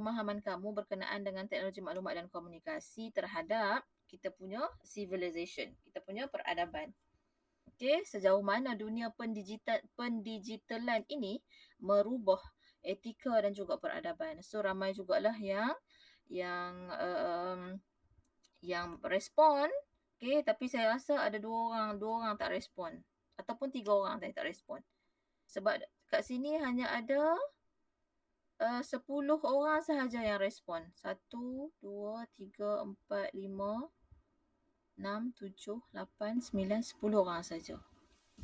pemahaman kamu berkenaan dengan teknologi maklumat dan komunikasi terhadap kita punya civilization, kita punya peradaban. Okey, sejauh mana dunia pendigitalan ini merubah etika dan juga peradaban. So ramai jugalah yang respon, okey, tapi saya rasa ada dua orang tak respon ataupun 3 orang tak respon. Sebab kat sini hanya ada 10 orang sahaja yang respon. 1, 2, 3, 4, 5, 6, 7, 8, 9, 10 orang saja.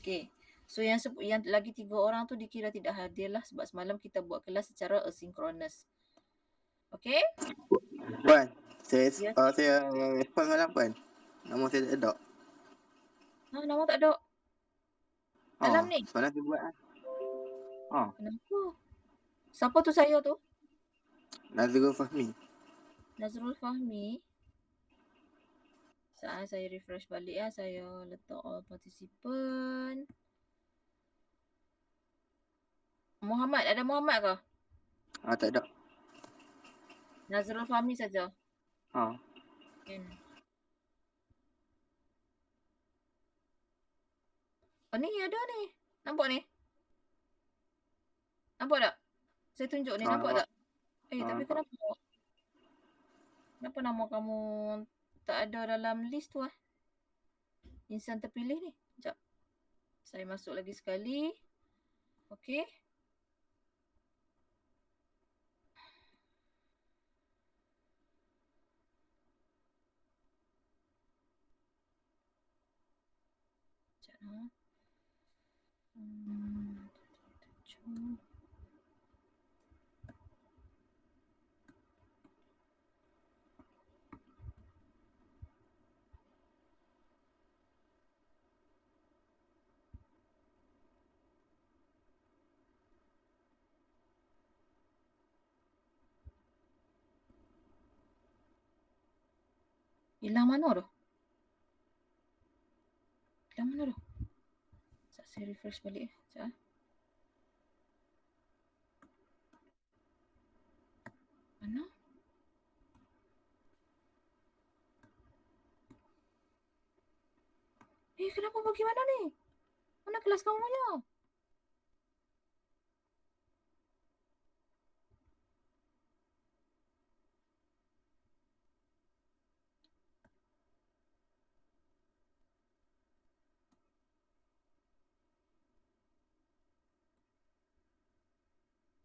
Okey. So yang lagi 3 orang tu dikira tidak hadir lah sebab semalam kita buat kelas secara asinkronus. Okey? Puan, saya Yes. saya respon malam Puan. Nama saya tak ada. Ha, nama tak ada. Dalam ni. Semalam saya buat lah. Kenapa? Siapa tu saya tu? Nazrul Fahmi. Nazrul Fahmi. Saat saya refresh balik ya, saya letak all participant. Muhammad, ada Muhammad ke? Tak ada. Nazrul Fahmi saja. Kan. Oh ni ada ni. Nampak ni? Nampak tak? Saya tunjuk ni, nampak tak? Tapi nampak. kenapa nama kamu tak ada dalam list tu insan terpilih ni? Sekejap. Saya masuk lagi sekali. Okey. Sekejap. Hilang mana tu? Hilang mana tu? Saya refresh balik. Sekejap. Mana? Kenapa bagaimana ni? Mana kelas kamu punya?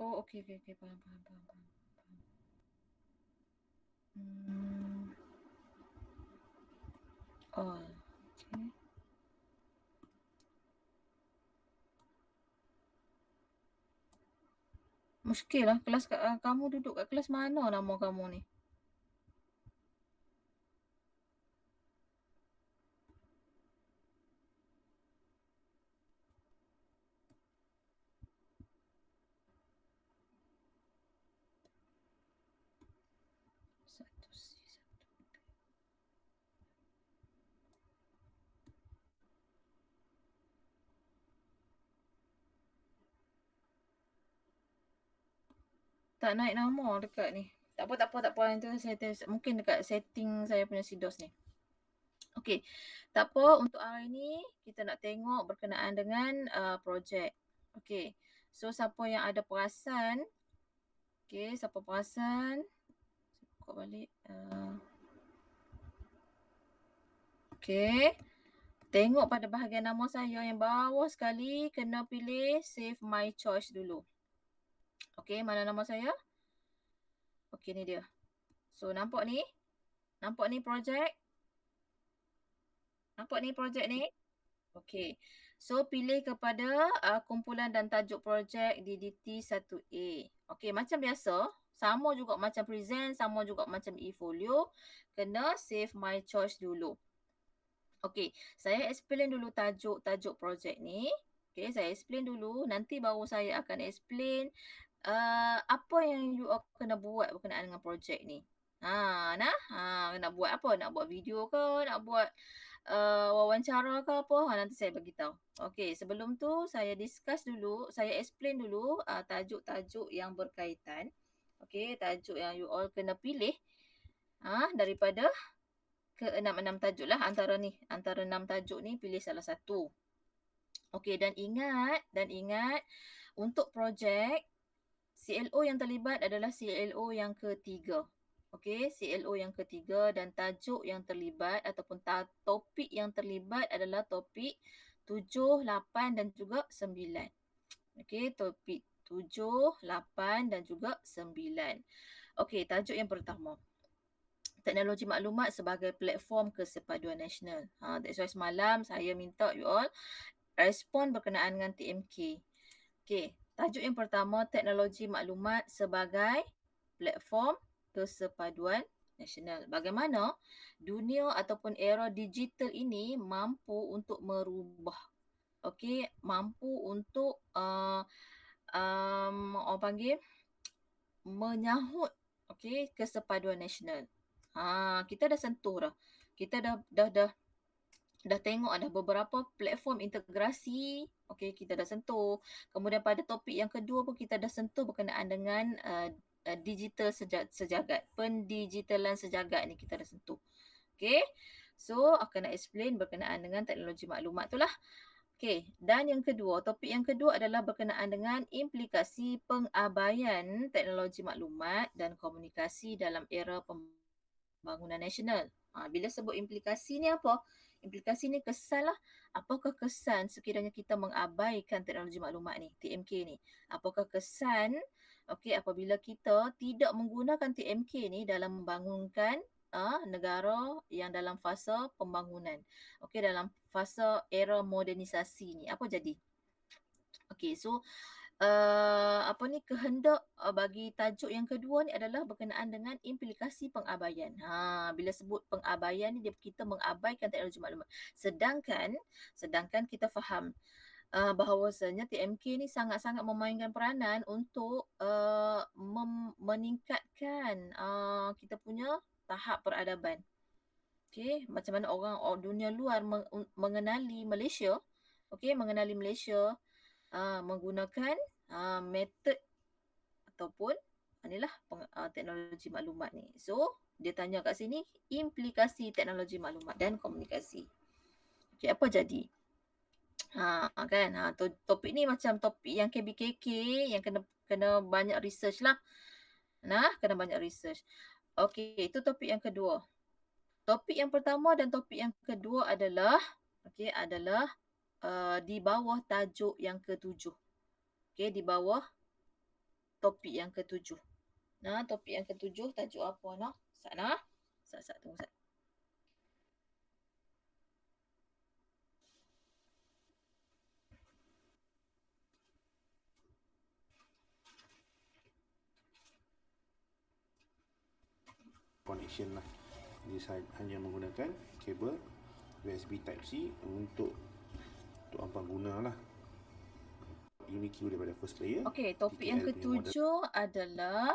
Oh, okey. Faham. Oh, okey. Muskil lah. Kelas kamu duduk kat kelas mana nama kamu ni? Satu C, satu B. Tak naik nama dekat ni. Tak apa. Yang tu saya mungkin dekat setting saya punya SIDOS ni. Okey. Tak apa, untuk hari ni kita nak tengok berkenaan dengan projek. Okey. So siapa yang ada perasan? Okey, siapa perasan? Saya buka balik. Okey. Tengok pada bahagian nama saya yang bawah sekali, kena pilih save my choice dulu. Okey, mana nama saya? Okey, ni dia. So nampak ni? Nampak ni projek? Nampak ni projek ni? Okey. So pilih kepada kumpulan dan tajuk projek DDT1A. Okey, macam biasa, sama juga macam present, sama juga macam e-folio, kena save my choice dulu. Okey, saya explain dulu tajuk projek ni. Okey, saya explain dulu, nanti baru saya akan explain apa yang you kena buat berkenaan dengan projek ni. Nak buat apa? Nak buat video ke? Nak buat wawancara ke apa? Nanti saya bagi tahu. Okey, sebelum tu saya discuss dulu, saya explain dulu tajuk-tajuk yang berkaitan. Okey, tajuk yang you all kena pilih daripada ke-6 tajuk lah antara 6 tajuk ni pilih salah satu. Okey, dan ingat untuk projek CLO yang terlibat adalah CLO yang ketiga. Okey, CLO yang ketiga dan tajuk yang terlibat ataupun topik yang terlibat adalah topik 7, 8 dan juga 9. Okey, topik 7, 8 dan juga 9. Okey, tajuk yang pertama. Teknologi maklumat sebagai platform kesepaduan nasional. That's why semalam saya minta you all respon berkenaan dengan TMK. Okey, tajuk yang pertama, teknologi maklumat sebagai platform kesepaduan nasional. Bagaimana dunia ataupun era digital ini mampu untuk merubah, okey, mampu untuk orang panggil menyahut, okey, kesepaduan nasional. Kita dah sentuh dah. Kita dah tengok dah beberapa platform integrasi, okey, kita dah sentuh. Kemudian pada topik yang kedua pun kita dah sentuh berkenaan dengan digital sejagat, pendigitalan sejagat ni kita dah sentuh. Okey. So, akan nak explain berkenaan dengan teknologi maklumat tu lah. Okey, dan yang kedua, topik yang kedua adalah berkenaan dengan implikasi pengabaian teknologi maklumat dan komunikasi dalam era pembangunan nasional. Bila sebut implikasi ni apa? Implikasi ni kesan lah. Apakah kesan sekiranya kita mengabaikan teknologi maklumat ni, TMK ni? Apakah kesan apabila kita tidak menggunakan TMK ni dalam membangunkan negara yang dalam fasa pembangunan. Okey, dalam fasa era modernisasi ni. Apa jadi? Okey, so kehendak bagi tajuk yang kedua ni adalah berkenaan dengan implikasi pengabaian. Bila sebut pengabaian ni kita mengabaikan teknologi maklumat. Sedangkan kita faham bahawasanya TMK ni sangat-sangat memainkan peranan untuk meningkatkan kita punya tahap peradaban. Okey, macam mana orang dunia luar mengenali Malaysia, mengenali Malaysia menggunakan metod ataupun inilah teknologi maklumat ni. So, dia tanya kat sini implikasi teknologi maklumat dan komunikasi. Okey, apa jadi? Topik ni macam topik yang KBKK yang kena banyak research lah. Kena banyak research. Okey, itu topik yang kedua. Topik yang pertama dan topik yang kedua adalah di bawah tajuk yang ketujuh. Okey, di bawah topik yang ketujuh. Topik yang ketujuh tajuk apa Sat tunggu Sat. Connection lah. Dia hanya menggunakan kabel USB Type-C untuk ampang guna lah. UniQ daripada first layer. Okey, topik yang ketujuh adalah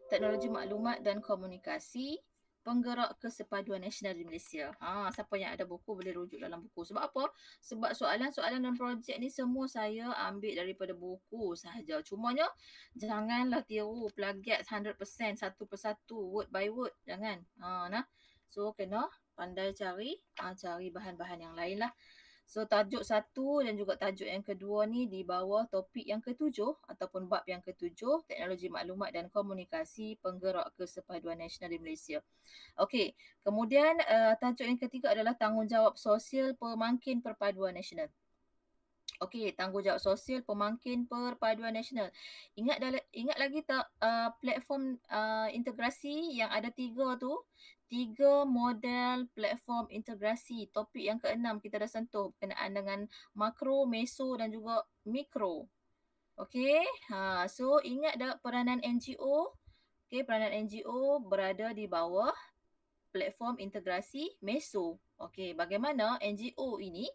teknologi maklumat dan komunikasi penggerak kesepaduan nasional di Malaysia. Siapa yang ada buku boleh rujuk dalam buku. Sebab apa? Sebab soalan-soalan dan projek ni semua saya ambil daripada buku sahaja. Cumanya janganlah tiru plagiat 100% satu persatu, word by word. Jangan. So kena pandai cari bahan-bahan yang lain lah. So tajuk satu dan juga tajuk yang kedua ni di bawah topik yang ketujuh ataupun bab yang ketujuh, teknologi maklumat dan komunikasi penggerak kesepaduan nasional di Malaysia. Okey, kemudian tajuk yang ketiga adalah tanggungjawab sosial pemangkin perpaduan nasional. Okey, tanggungjawab sosial pemangkin perpaduan nasional. Ingat lagi tak platform integrasi yang ada 3 tu? 3 model platform integrasi. Topik yang ke-6 kita dah sentuh berkenaan dengan makro, meso dan juga mikro. Okey, so ingat tak peranan NGO? Okey, peranan NGO berada di bawah platform integrasi meso. Okey, bagaimana NGO ini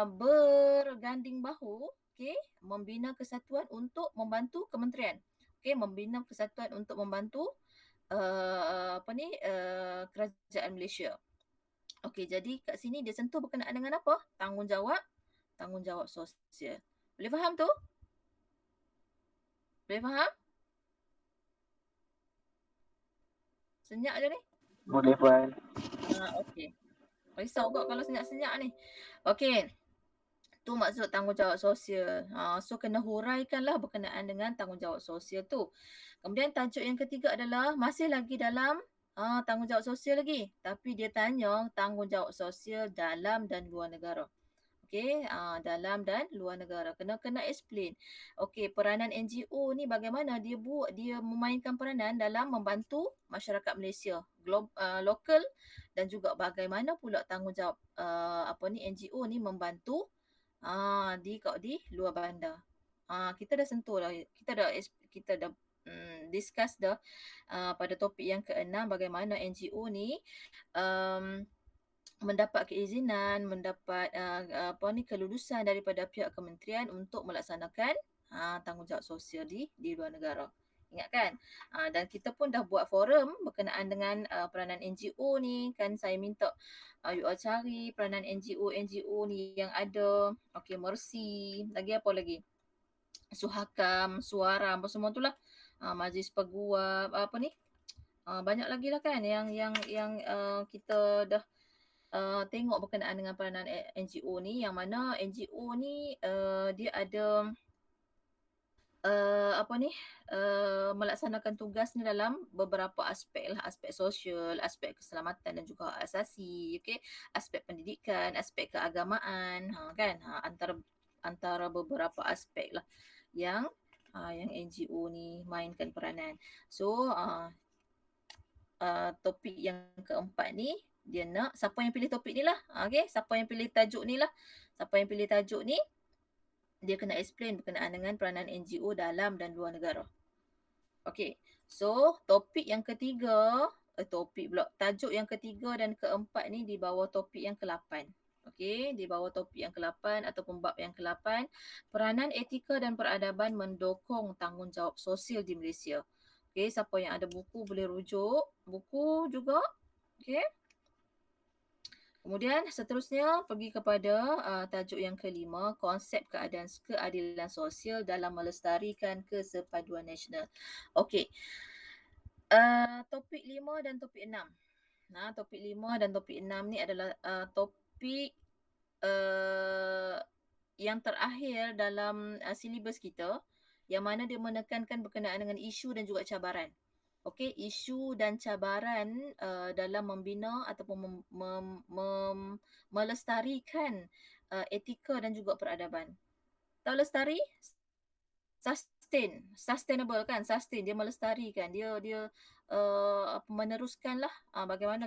berganding bahu, membina kesatuan untuk membantu kementerian. Membina kesatuan untuk membantu kerajaan Malaysia. Okey, jadi kat sini dia sentuh berkenaan dengan apa? Tanggungjawab sosial. Boleh faham tu? Boleh faham? Senyap je ni. Boleh Puan. Okey. Risau pula kalau senyap-senyap ni. Okey. Tu maksud tanggungjawab sosial. So kena huraikanlah berkenaan dengan tanggungjawab sosial tu. Kemudian tajuk yang ketiga adalah masih lagi dalam tanggungjawab sosial lagi. Tapi dia tanya tanggungjawab sosial dalam dan luar negara. Okey, dalam dan luar negara. Kena explain. Okey, peranan NGO ni bagaimana dia memainkan peranan dalam membantu masyarakat Malaysia, lokal, dan juga bagaimana pula tanggungjawab NGO ni membantu di luar bandar. Kita dah sentuh dah, kita dah discuss dah pada topik yang ke-6 bagaimana NGO ni mendapat keizinan, mendapat kelulusan daripada pihak kementerian untuk melaksanakan tanggungjawab sosial di luar negara. Ingat kan? Dan kita pun dah buat forum berkenaan dengan peranan NGO ni kan. Saya minta you all cari peranan NGO ni yang ada. Okey, Mercy, lagi apa lagi? Suhakam, Suara, apa semua tu lah. Majlis Peguam, banyak lagi lah kan yang kita dah tengok berkenaan dengan peranan NGO ni, yang mana NGO ni dia ada melaksanakan tugas ni dalam beberapa aspek lah, aspek sosial, aspek keselamatan dan juga hak asasi, okey, aspek pendidikan, aspek keagamaan, kan, antara beberapa aspek lah yang NGO ni mainkan peranan. So topik yang keempat ni dia nak siapa yang pilih topik ni lah, okey, siapa yang pilih tajuk ni lah, siapa yang pilih tajuk ni dia kena explain berkenaan dengan peranan NGO dalam dan luar negara. Okey, so topik yang ketiga, tajuk yang ketiga dan keempat ni di bawah topik yang ke-8. Okey, di bawah topik yang ke-8 ataupun bab yang ke-8, peranan etika dan peradaban mendukung tanggungjawab sosial di Malaysia. Okey, siapa yang ada buku boleh rujuk buku juga. Okey. Kemudian seterusnya pergi kepada tajuk yang ke-5, konsep keadilan sosial dalam melestarikan kesepaduan nasional. Okey. Topik 5 dan topik 6. Topik 5 dan topik 6 ni adalah topik yang terakhir dalam silibus kita, yang mana dia menekankan berkenaan dengan isu dan juga cabaran. Okey, isu dan cabaran dalam membina ataupun melestarikan etika dan juga peradaban. Tahu lestari? Sustainable kan? Sustain, dia melestarikan, dia meneruskanlah bagaimana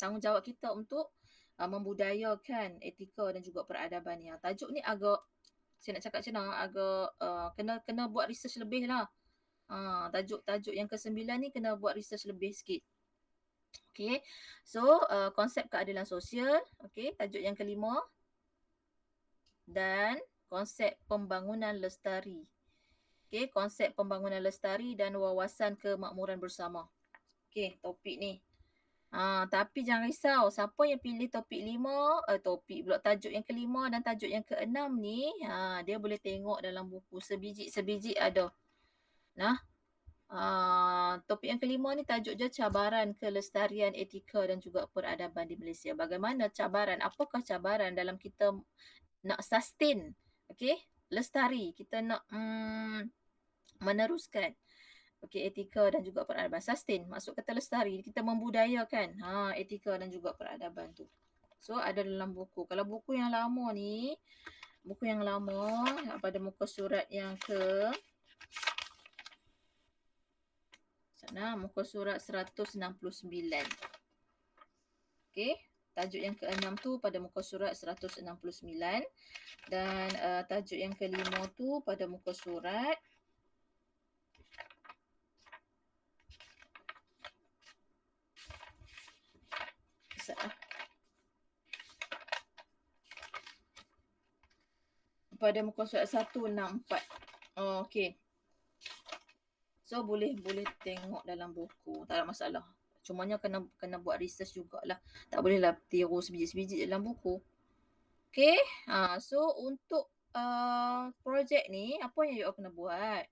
tanggungjawab kita untuk membudayakan etika dan juga peradaban ni. Tajuk ni agak, saya nak cakap macam mana, agak kena buat research lebih lah. Tajuk yang ke-9 ni kena buat research lebih sikit. Okay, so konsep keadilan sosial, okay, tajuk yang ke-5, dan konsep pembangunan lestari. Okay, konsep pembangunan lestari dan wawasan kemakmuran bersama. Okay, topik ni. Tapi jangan risau, siapa yang pilih topik 5, tajuk yang ke-5 dan tajuk yang ke-6 ni, dia boleh tengok dalam buku sebiji ada. Topik yang ke-5 ni tajuk je cabaran kelestarian etika dan juga peradaban di Malaysia. Bagaimana cabaran, apakah cabaran dalam kita nak sustain, okay, lestari, kita nak meneruskan, okay, etika dan juga peradaban. Sustain, maksud kata lestari, kita membudayakan etika dan juga peradaban tu. So ada dalam buku. Kalau buku yang lama ni, pada muka surat yang muka surat 169. Okey, tajuk yang ke-6 tu pada muka surat 169 dan tajuk yang ke-5 tu pada muka surat pada muka surat 164. Okey. So boleh tengok dalam buku, tak ada masalah. Cumanya kena buat research jugalah. Tak bolehlah tiru sebiji-sebiji dalam buku. Okay, so untuk projek ni, apa yang you all kena buat?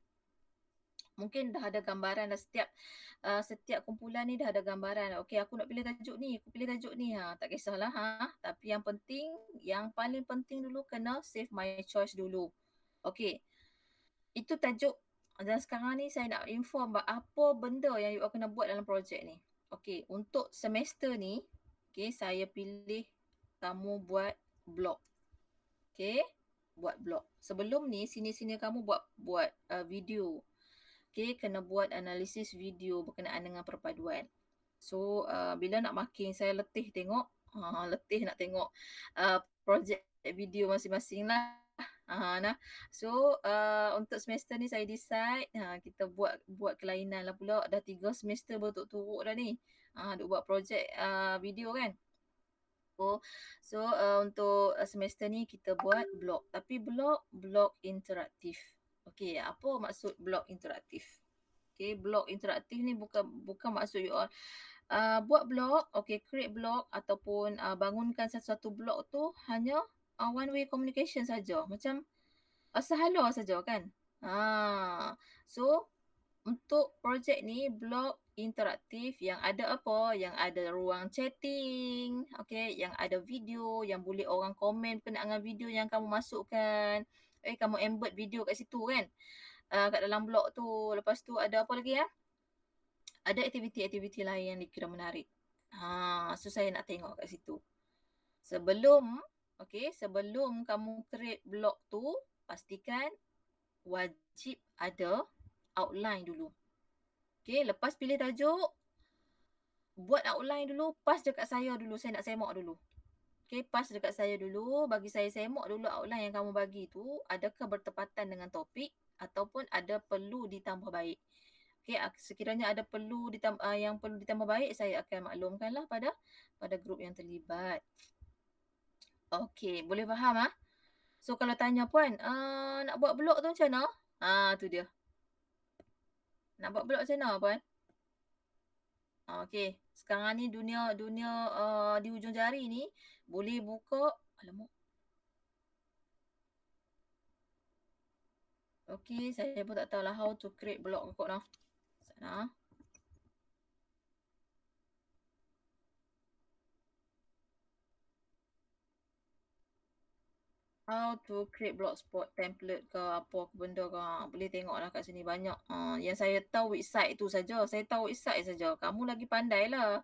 Mungkin dah ada gambaran dah, setiap kumpulan ni dah ada gambaran. Okey, aku nak pilih tajuk ni, aku pilih tajuk ni. Tak kisahlah Tapi yang paling penting dulu kena save my choice dulu. Okey. Itu tajuk, dan sekarang ni saya nak inform apa benda yang you all kena buat dalam projek ni. Okey, untuk semester ni, saya pilih kamu buat blog. Okey, buat blog. Sebelum ni sini kamu buat video. Okey, kena buat analisis video berkenaan dengan perpaduan. So, bila nak marking, saya letih nak tengok projek video masing-masing lah. So, untuk semester ni saya decide kita buat kelainan lah pula. Dah 3 semester berturut-turut dah ni. Duk buat projek video kan. So untuk semester ni kita buat blog. Tapi blog interaktif. Okey, apa maksud blog interaktif? Okey, blog interaktif ni bukan maksud you all buat blog, create blog ataupun bangunkan satu blog tu hanya one way communication saja. Macam sehala saja kan. So untuk projek ni blog interaktif yang ada apa? Yang ada ruang chatting, yang ada video, yang boleh orang komen berkenaan dengan video yang kamu masukkan. Kamu embed video kat situ kan. Kat dalam blog tu. Lepas tu ada apa lagi Ada aktiviti-aktiviti lain yang dikira menarik. So saya nak tengok kat situ. Sebelum kamu create blog tu, pastikan wajib ada outline dulu. Lepas pilih tajuk, buat outline dulu, pass dekat saya dulu, saya nak semak dulu. Pass dekat saya dulu, bagi saya semak dulu outline yang kamu bagi tu, adakah bertepatan dengan topik ataupun ada perlu ditambah baik. Sekiranya ada yang perlu ditambah baik, saya akan maklumkanlah pada grup yang terlibat. Boleh faham So kalau tanya puan, nak buat blog tu macam mana? Tu dia. Nak buat blog macam mana puan? Sekarang ni dunia di hujung jari ni boleh buka saya pun tak tahu lah how to create blog kot lah. Sana. How to create blogspot template ke apa benda ke. Boleh tengok lah kat sini banyak. Yang saya tahu website tu saja. Saya tahu website saja. Kamu lagi pandai lah.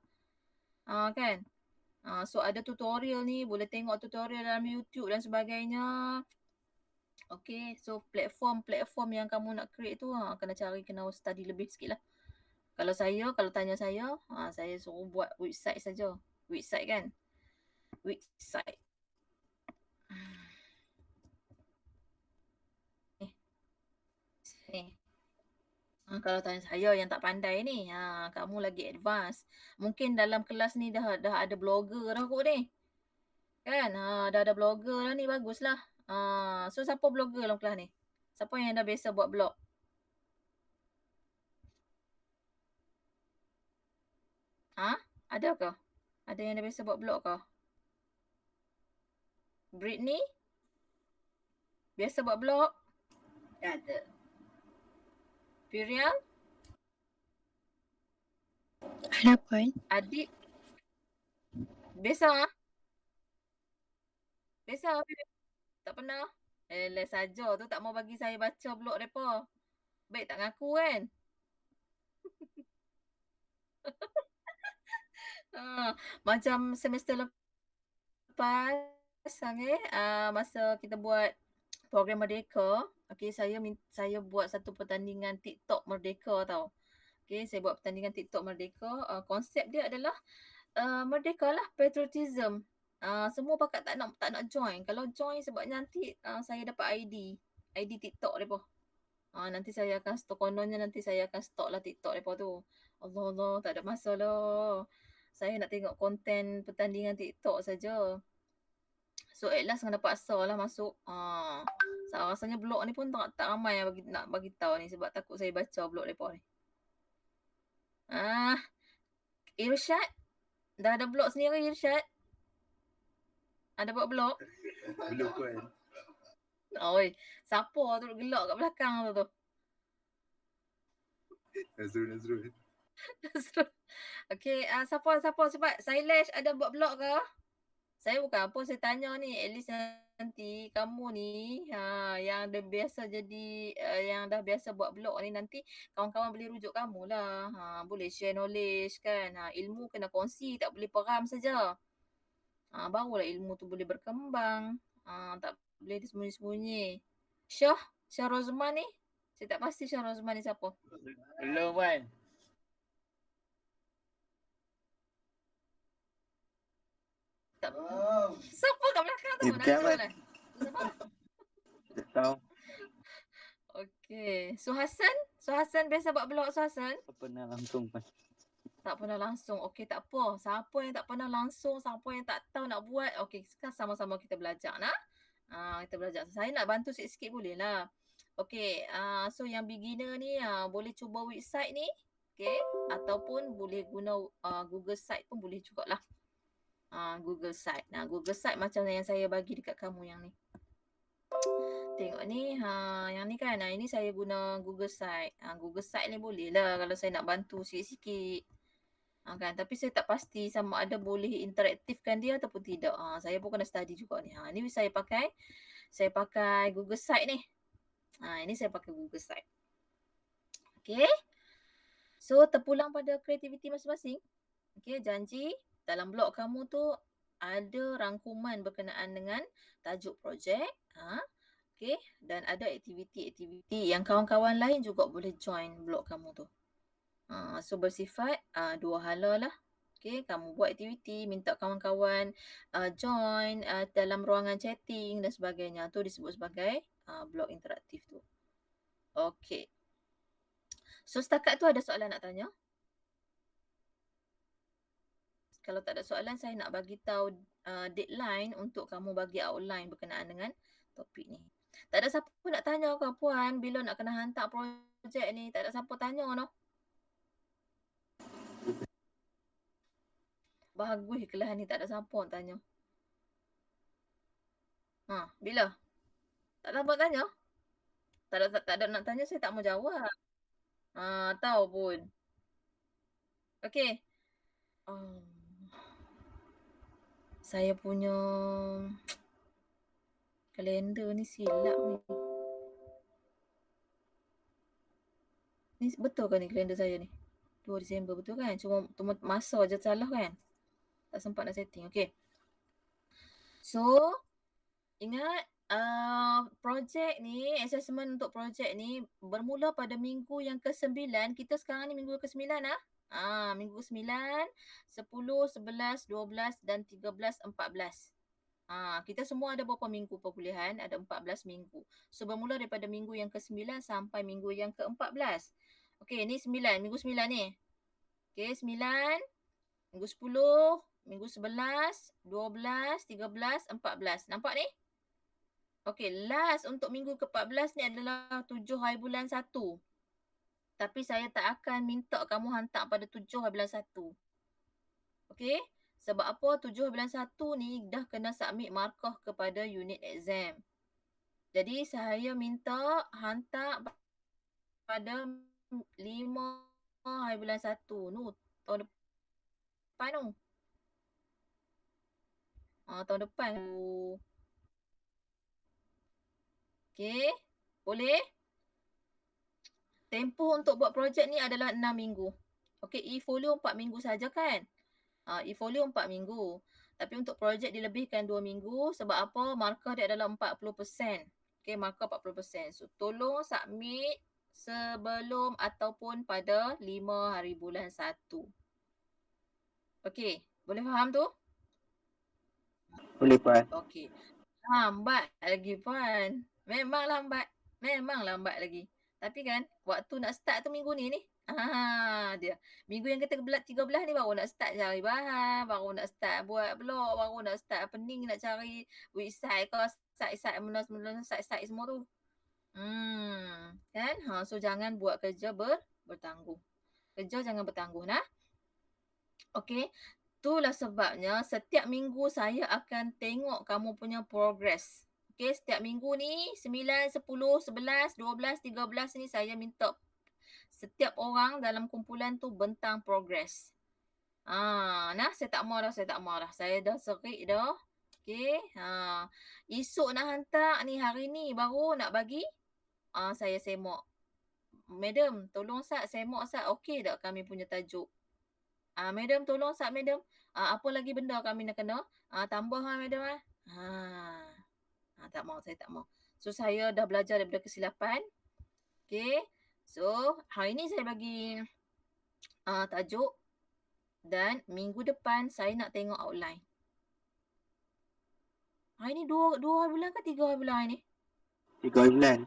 Kan? So ada tutorial ni. Boleh tengok tutorial dalam YouTube dan sebagainya. So platform yang kamu nak create tu kena study lebih sikit lah. Kalau tanya saya suruh buat website saja. Website kan? Website. Ni. Kalau tanya saya yang tak pandai ni, kamu lagi advance. Mungkin dalam kelas ni dah ada blogger dah kot ni. Kan? Dah ada blogger dah ni, baguslah. So siapa blogger dalam kelas ni? Siapa yang dah biasa buat blog? Ada ke? Ada yang dah biasa buat blog ke? Britney? Biasa buat blog? Tak ada. Pirial? Ada puan. Adik? Biasa Biasa tak pernah. Saja tu tak mau bagi saya baca blog mereka. Baik tak ngaku kan? Macam semester lepas masa kita buat program Merdeka, saya buat satu pertandingan TikTok Merdeka tau. Saya buat pertandingan TikTok Merdeka. Konsep dia adalah merdeka lah, patriotism. Semua pakat tak nak join. Kalau join sebabnya nanti saya dapat ID TikTok mereka. Nanti saya akan stok, kononnya nanti saya akan stok lah TikTok mereka tu. Allah, tak ada masalah. Saya nak tengok konten pertandingan TikTok saja. So at last kena paksa lah masuk. Rasanya blog ni pun tak ramai yang nak bagi tahu ni sebab takut saya baca blog mereka ni. Irsyad? Dah ada blog sendiri Irsyad? Ada buat blog? Belum kan? Oi, siapa tu gelak kat belakang tu? Nazrul. Okay, siapa cepat. Sailesh ada buat blog ke? Saya bukan apa, saya tanya ni. At least nanti kamu ni yang dah biasa jadi, yang dah biasa buat blog ni, nanti kawan-kawan boleh rujuk kamu lah. Boleh share knowledge kan. Ilmu kena kongsi, tak boleh peram saja. Barulah ilmu tu boleh berkembang. Tak boleh disembunyi-sembunyi. Syah Rozman ni? Saya tak pasti Syah Rozman ni siapa. Belum kan? Tak. Siapa kat belakang tu? Bukan Nazrul Wan. lah. Siapa? Tak tahu. Okay. Suhasan biasa buat blog Suhasan? Tak pernah langsung Wan. Tak pernah langsung. Okay, tak apa. Siapa yang tak pernah langsung, siapa yang tak tahu nak buat, okay, sekarang sama-sama kita belajar nak. Kita belajar. Saya nak bantu sikit-sikit boleh lah. Okay, so yang beginner ni boleh cuba website ni. Okay, ataupun boleh guna Google Site pun boleh jugalah. Google Site. Google Site macam yang saya bagi dekat kamu yang ni. Tengok ni, yang ni kan, ini saya guna Google Site. Google Site ni boleh lah kalau saya nak bantu sikit-sikit. Kan, tapi saya tak pasti sama ada boleh interaktifkan dia ataupun tidak. Saya pun kena study juga ni. Ni saya pakai Google Site ni. Ini saya pakai Google Site. Okay. So, terpulang pada kreativiti masing-masing. Okay, janji dalam blog kamu tu ada rangkuman berkenaan dengan tajuk projek. Okay, dan ada aktiviti-aktiviti yang kawan-kawan lain juga boleh join blog kamu tu. So bersifat dua hala lah. Okay, kamu buat aktiviti, minta kawan-kawan join dalam ruangan chatting dan sebagainya. Tu disebut sebagai blog interaktif tu. Okay. So setakat tu ada soalan nak tanya? Kalau tak ada soalan, saya nak bagi tahu deadline untuk kamu bagi outline berkenaan dengan topik ni. Tak ada siapa nak tanya ke Puan bila nak kena hantar projek ni? Tak ada siapa tanya no? Bagus kelas ni, tak ada siapa nak tanya. Bila? Tak ada siapa tanya? Tak ada nak tanya, saya tak mau jawab. Tahu pun. Okay. Saya punya kalender ni silap ni. Ni betul ke ni kalender saya ni? 2 Disember betul kan? Cuma masa je salah kan? Tak sempat nak setting. Okay. So, ingat projek ni, assessment untuk projek ni bermula pada minggu yang ke-9. Kita sekarang ni minggu ke-9 minggu ke-9, 10, 11, 12 dan 13, 14. Kita semua ada berapa minggu perkuliahan? Ada 14 minggu. So bermula daripada minggu yang ke-9 sampai minggu yang ke-14. Okay, ni 9, minggu 9 ni. Okay, 9, minggu 10, minggu 11, 12, 13, 14. Nampak ni? Okay, last untuk minggu ke-14 ni adalah 7 hari bulan 1. Tapi saya tak akan minta kamu hantar pada 7 hari bulan 1. Okay? Sebab apa? 7 hari bulan 1 ni dah kena submit markah kepada unit exam. Jadi saya minta hantar pada 5 hari bulan 1. Tahun depan tu. Tahun depan. Okay? Boleh? Tempoh untuk buat projek ni adalah 6 minggu. Okay, e-folio 4 minggu saja kan? E-folio 4 minggu. Tapi untuk projek dilebihkan 2 minggu sebab apa? Markah dia adalah 40%. Okay, markah 40%. So, tolong submit sebelum ataupun pada 5 hari bulan 1. Okay, boleh faham tu? Boleh Puan. Okay. Lambat lagi Puan. Memang lambat lagi. Tapi kan, waktu nak start tu minggu ni. Dia. Minggu yang ke-13 ni baru nak start cari bahan, baru nak start buat blog, baru nak start pening nak cari website ke, site-site site-site semua tu. Kan? So jangan buat kerja bertangguh. Kerja jangan bertangguh nah. Okay. Itulah sebabnya setiap minggu saya akan tengok kamu punya progress. Okay, setiap minggu ni 9, 10, 11, 12, 13 ni saya minta setiap orang dalam kumpulan tu bentang progress. Nah saya tak mau dah, Saya dah serik dah. Okey. Esok nak hantar ni, hari ni baru nak bagi. Saya semok. Madam, tolong Sat, semok Sat. Okey tak kami punya tajuk? Madam, tolong Sat, madam. Apa lagi benda kami nak kena? Tambah madam . Tak mau, saya tak mau. So saya dah belajar daripada kesilapan. Okay. So hari ni saya bagi tajuk dan minggu depan saya nak tengok outline. Hari ni 2 hari bulan ke 3 hari bulan hari ni? 3 bulan.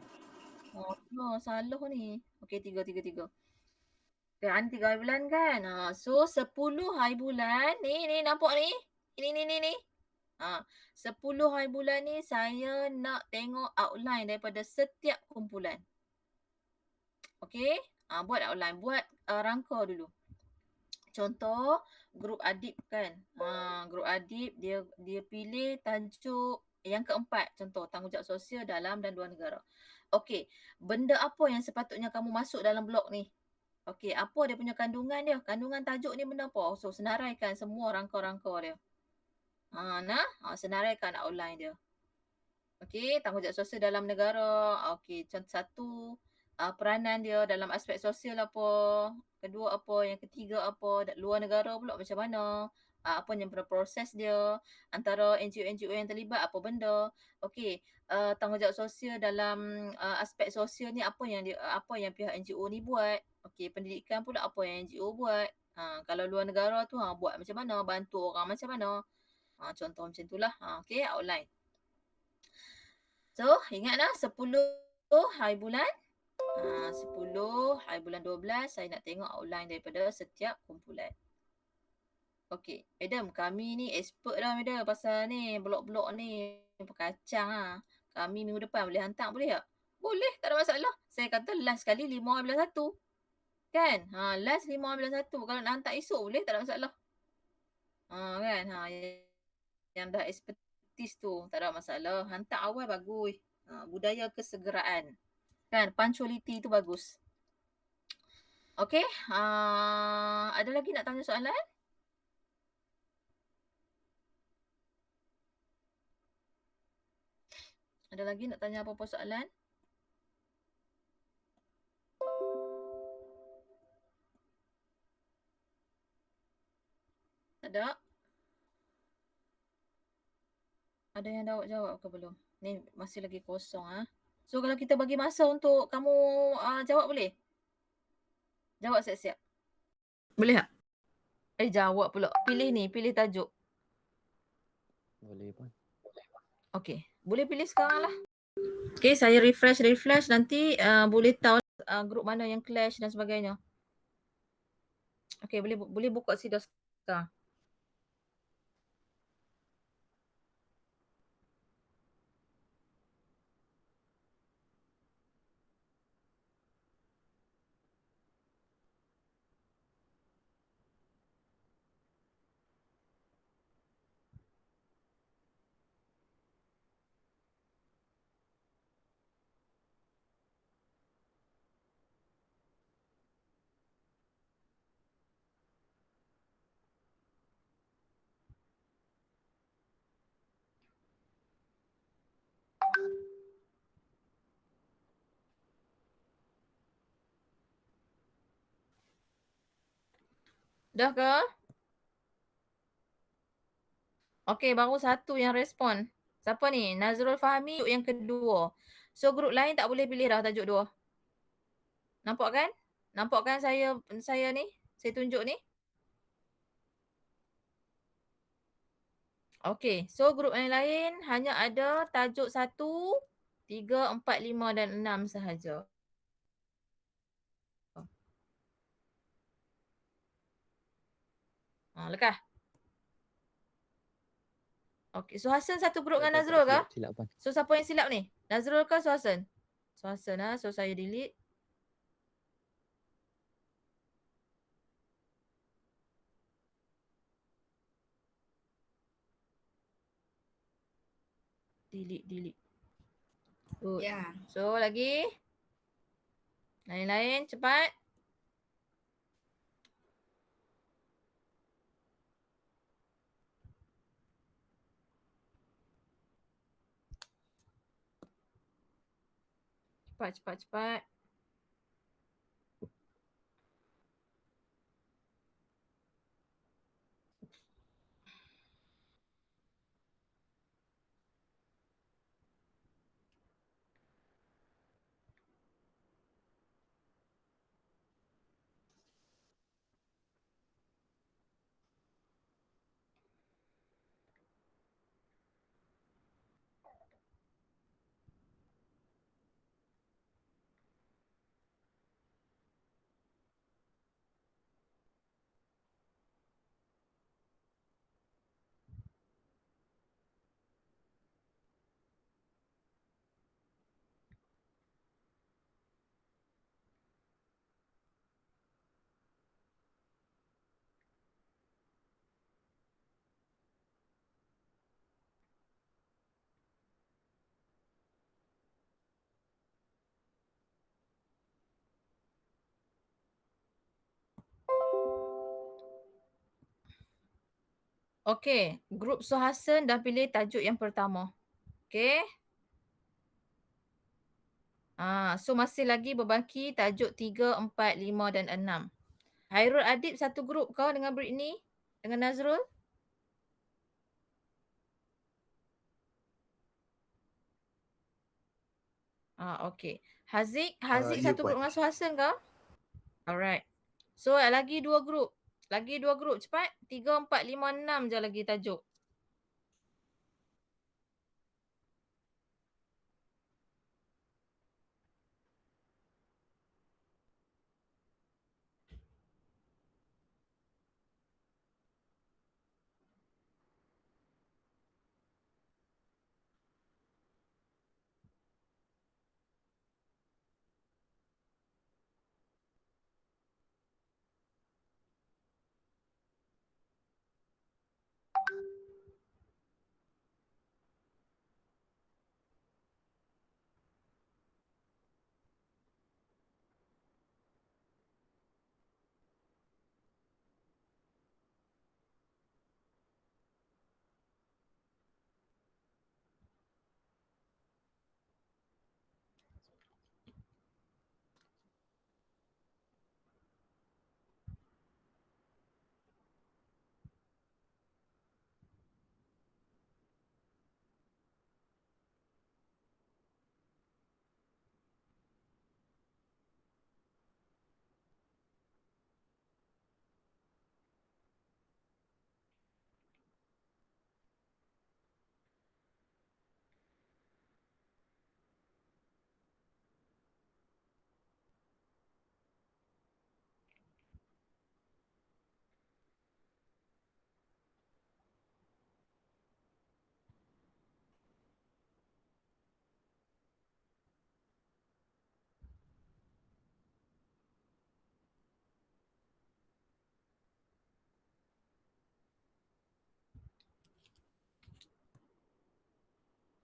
Salah ni. Okay, 3. Okay, hari ni 3 hari bulan kan? So 10 hari bulan ni nampak ni? Ni. 10 hari bulan ni saya nak tengok outline daripada setiap kumpulan. Okay? Buat outline, buat rangka dulu. Contoh, grup adib kan. Grup adib dia pilih tajuk yang keempat. Contoh, tanggungjawab sosial dalam dan luar negara. Okay, benda apa yang sepatutnya kamu masuk dalam blok ni? Okay, apa dia punya kandungan dia? Kandungan tajuk ni benda apa? So, senaraikan semua rangka-rangka dia. Senaraikan outline dia. Okey, tanggungjawab sosial dalam negara. Okey, contoh satu, peranan dia dalam aspek sosial apa. Kedua apa, yang ketiga apa, luar negara pula macam mana. Apa yang proses dia, antara NGO-NGO yang terlibat apa benda. Okey, tanggungjawab sosial dalam aspek sosial ni apa yang pihak NGO ni buat. Okey, pendidikan pula apa yang NGO buat. Kalau luar negara tu buat macam mana, bantu orang macam mana. Contoh macam itulah. Okey, outline. So, ingat dah 10 hari bulan. 10 hari bulan 12 saya nak tengok outline daripada setiap kumpulan. Okey, madam, kami ni expert dah madam pasal ni blok-blok ni kacang lah. Kami minggu depan boleh hantar boleh tak? Boleh, tak ada masalah. Saya kata last kali 5 hari bulan 1. Kan? Last 5 hari bulan 1. Kalau nak hantar esok boleh, tak ada masalah. Kan? Yang dah expertise tu tak ada masalah. Hantar awal bagus. Budaya kesegeraan. Kan? Punctuality tu bagus. Okay. Ada lagi nak tanya soalan? Ada lagi nak tanya apa-apa soalan? Tak ada? Ada yang jawab ke belum? Ni masih lagi kosong . So kalau kita bagi masa untuk kamu jawab boleh? Jawab siap-siap. Boleh tak? Jawab pula. Pilih tajuk. Boleh pun. Okay. Boleh pilih sekarang lah. Okay, saya refresh nanti boleh tahu grup mana yang clash dan sebagainya. Okay, boleh buka sidang sekarang. Dah ke? Okay, baru satu yang respon. Siapa ni? Nazrul Fahmi yang kedua. So grup lain tak boleh pilih dah tajuk 2. Nampak kan? Nampak kan saya ni? Saya tunjuk ni? Okay, so grup yang lain hanya ada tajuk 1, 3, 4, 5 dan 6 sahaja. Lekah? Okay, so Hasan satu grup dengan Nazrul ke? Silap pun. So siapa yang silap ni? Nazrul ke Hasan? So Hasan so saya delete. Delete. Good. Ya. So lagi. Lain-lain cepat. cepat. Okey, grup Suhasen dah pilih tajuk yang pertama. Okey. So masih lagi berbaki tajuk 3, 4, 5 dan 6. Hairul Adib satu grup kau dengan Britney? Dengan Nazrul? Okey. Haziq Ya, satu Puan. grup dengan Suhasen kau? Alright. So lagi 2 grup. Lagi 2 grup cepat. 3, 4, 5, 6 je lagi tajuk.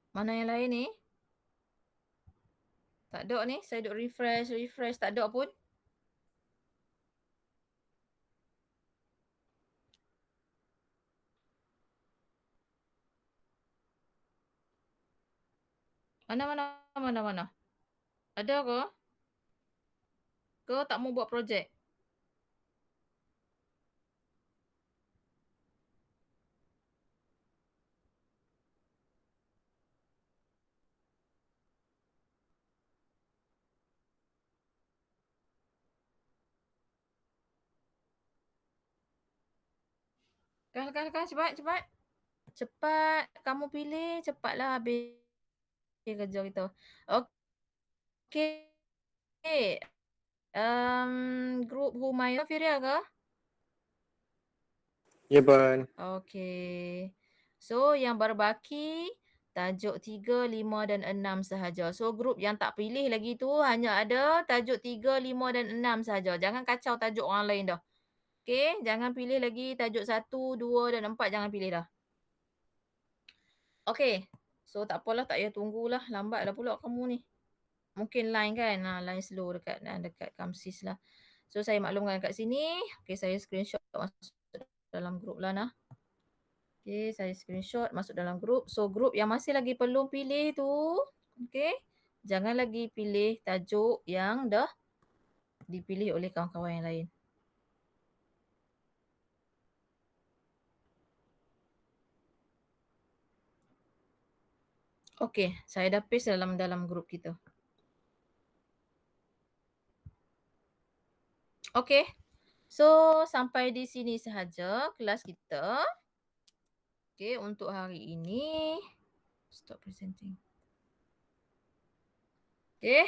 Mana yang lain ni? Tak ada ni. Saya duk refresh. Tak ada pun. Mana? Ada ke? Ke tak mau buat projek? Kal, cepat. Cepat. Kamu pilih. Cepatlah habis kerja kita. Okey. Grup Humayun Firia ke? Ya, Puan. Okey. So yang berbaki tajuk 3, 5 dan 6 sahaja. So grup yang tak pilih lagi tu hanya ada tajuk 3, 5 dan 6 sahaja. Jangan kacau tajuk orang lain dah. Okey, jangan pilih lagi tajuk 1, 2 dan 4 jangan pilih dah. Okey. So tak apalah, tak payah tunggulah. Lambatlah pula kamu ni. Mungkin line kan? Line slow dekat Kamsis lah. So saya maklumkan kat sini. Okey, saya screenshot masuk dalam grup lah nah. Okey, saya screenshot masuk dalam grup. So, grup yang masih lagi belum pilih tu, okey, Jangan lagi pilih tajuk yang dah dipilih oleh kawan-kawan yang lain. Okey, saya dah paste dalam grup kita. Okey. So, sampai di sini sahaja kelas kita. Okey, untuk hari ini. Stop presenting. Okay,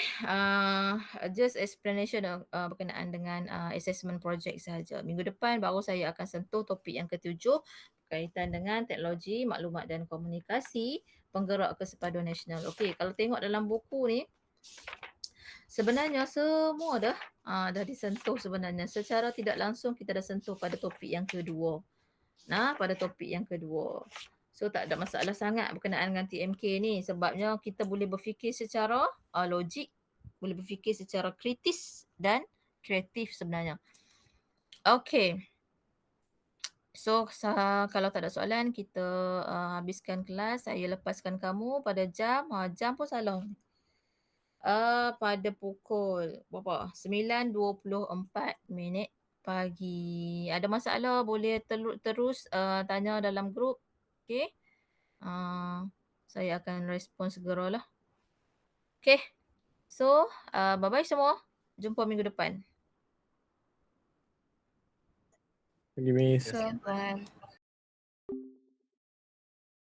just explanation berkenaan dengan assessment project sahaja. Minggu depan baru saya akan sentuh topik yang ketujuh berkaitan dengan teknologi, maklumat dan komunikasi penggerak kesepaduan nasional. Okey, kalau tengok dalam buku ni, sebenarnya semua dah disentuh sebenarnya. Secara tidak langsung kita dah sentuh pada topik yang kedua. Pada topik yang kedua. So tak ada masalah sangat berkenaan dengan TMK ni sebabnya kita boleh berfikir secara logik, boleh berfikir secara kritis dan kreatif sebenarnya. Okay. So kalau tak ada soalan kita habiskan kelas. Saya lepaskan kamu pada jam, jam pun salah. Pada pukul berapa? 9.24 pagi. Ada masalah boleh terus tanya dalam grup. Okay. Saya akan respon segeralah. Okay. So, bye-bye semua. Jumpa minggu depan. Pergi, Miss. So, bye.